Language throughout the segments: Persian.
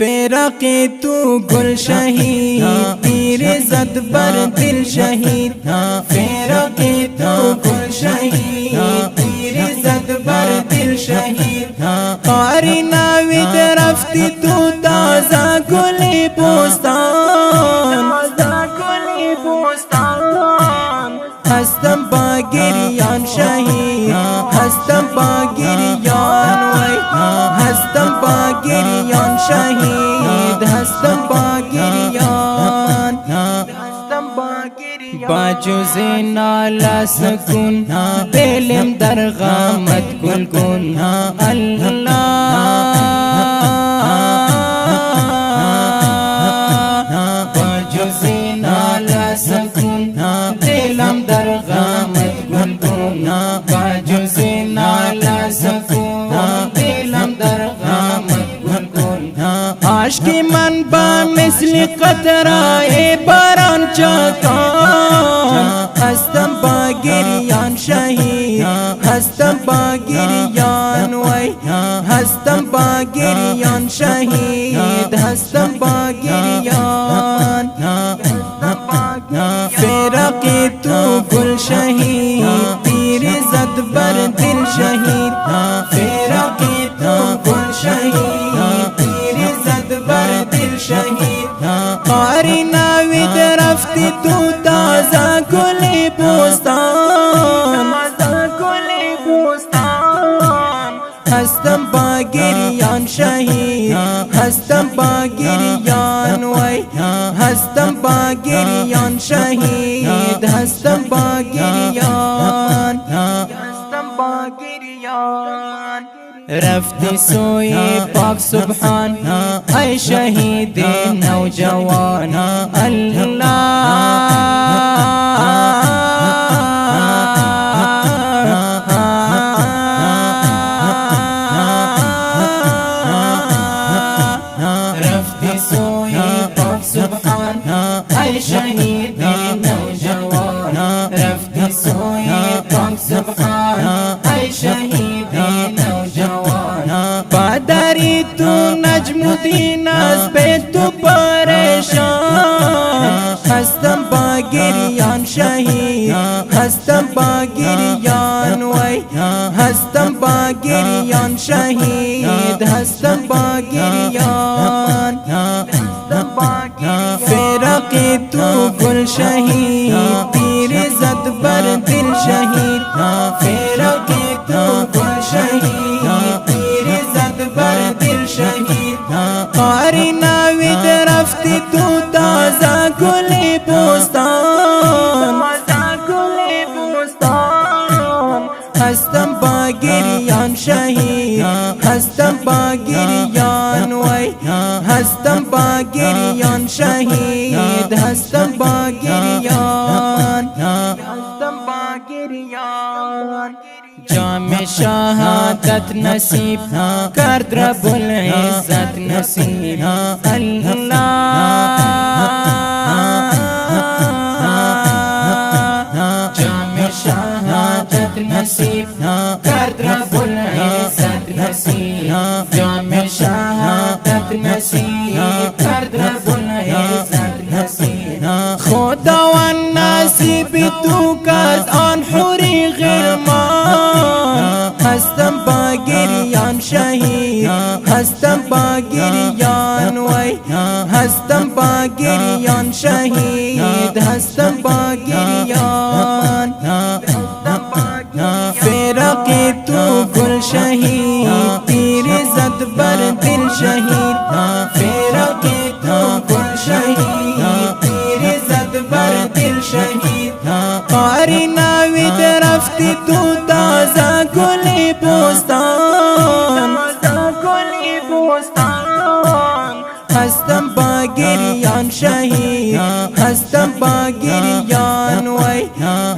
فرقی تو گل شهید تیر زد بر دل شهید فرقی تو گل شهید تیر زد بر دل شهید قاری نوید رفتی تو تازه گل بوستان هستم با گریان شهید هستم با گریان وی هستم با گریان شهید هستم با گریان با جز نالا سکون دلم در غمت گل کن الله با جز نالا سکون دلم در غمت گل کن با جز نالا سکون دلم در غمت گل کن عشق من با مثل قطره باران چکان هستم با گریان شهید هستم با گریان وی هستم با گریان شهید هستم با گریان فرقی تو گل شهید تیر زد بر دل شهید فرقی تو گل شهید تیر زد بر دل شهید قاری نوید رفتی تو تازه گل بوستان هستم با گریان شهید هستم با گریان وی هستم با گریان شهید هستم با گریان رفتی سوی پاک سبحان ای شهید نوجوان الله رفتی سوی پاک سبحان ای شهید نوجوان رفتی سوی پاک سبحان ای شهید نوجوان پادری تو نجم الدین از به تو پریشان هستم با گریان شهید هستم با گریان وی هستم با گریان شهید هستم با گریان فرقی تو گل شهید تیر زد بر دل شهید فرقی تو گل شهید تیر زد بر دل شهید قاری نوید رفتی تو تازه گل بوستان هستم با گریان شهید هستم با گریان وی هستم با گریان شهید هستم با گریان جام شهادت نصیب کرد رب العزت نصیب الله جام شهادت نصیب کرد رب العزت نصیب جام شهادت نصیب کرد رب العزت نصیب خداوند نصیب تو کرد آن حوری غلمان هستم با گریان شهید هستم با گریان وی هستم با گریان شهید هستم با گریان فرقی تو گل شهید تیر زد بر دل شهید فرقی تو گل شهید تیر زد بر دل شهید قاری نوید رفتی تو تازه گل بوستان هستم با گریان شهید هستم با گریان وی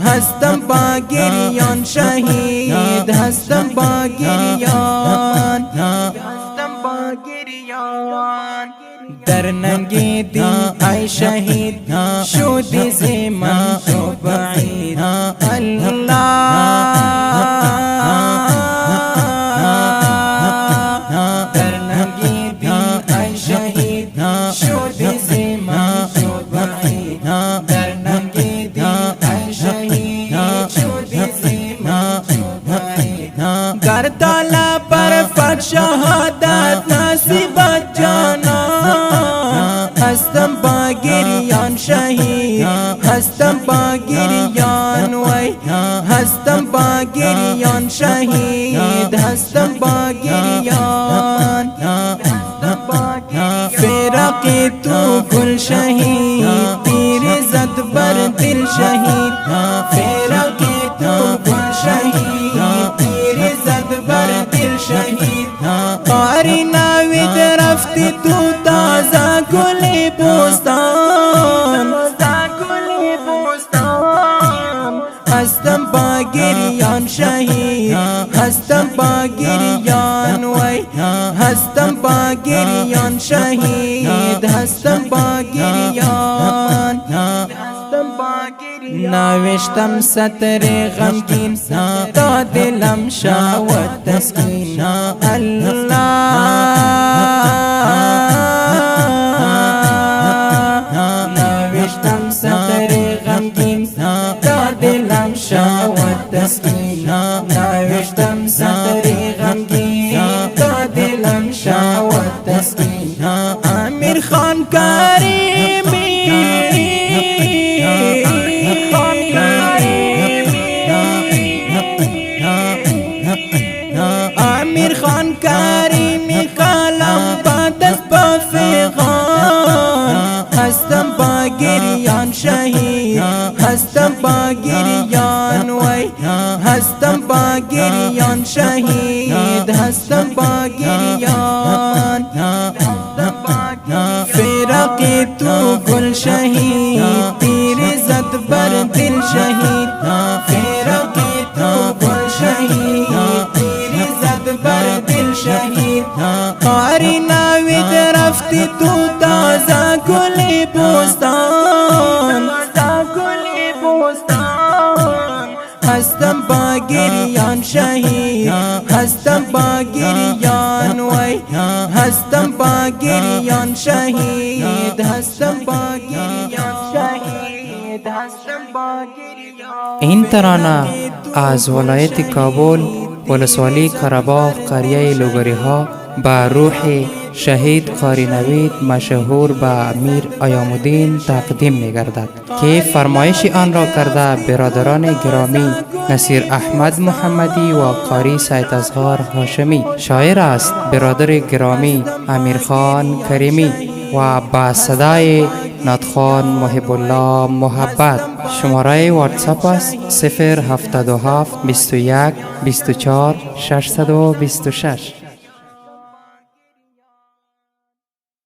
هستم با گریان شهید هستم با گریان در ننگی دی ای شهید شدی زمان تو بعید الله در ننگی دی ای شهید جانان هستم با گریان شهید هستم با گریان وی هستم با گریان شهید هستم با گریان فراقی تو گل شهید تیر زد بر دل شهید فراقی تو گل شهید تیر زد بر دل شهید قاری ناوید رفتی تو تازه گل بوستان هستم با گریان شهید هستم با گریان وی هستم با گریان شهید هستم با گریان نوشتم سطر غمگین تا دلم شاود تسکین الله نوشتم سطر غمگین تا دلم شاود تسکین نوشتم سطر غمگین تا دلم شاود تسکین امیر خان کریمی امیر خان کریمی قلم با دست با فیغان هستم با گریان شهید هستم با گریان وی هستم با گریان شهید هستم با گریان فراقی تو گل شهید تیر زد بر دل شهید فراقی تو گل شهید تیر زد بر دل شهید قاری ناوید رفتی تو تازه گل بوستان هستم با گریان شهید هستم با گریان وی هستم با گریان شهید هستم با گریان شهید هستم با گریان. این ترانه از ولایت کابل ولسوالی کرباغ قریه لوگری ها به روح شهید قاری نوید مشهور به امیر ایام الدین تقدیم می گردد که فرمایش آن را کرده برادران گرامی نصیر احمد محمدی و قاری سید اصغر هاشمی. شاعر است برادر گرامی امیر خان کریمی و با صدای نادخوان محب الله محبت. شماره واتساپ است 077 21 24 626.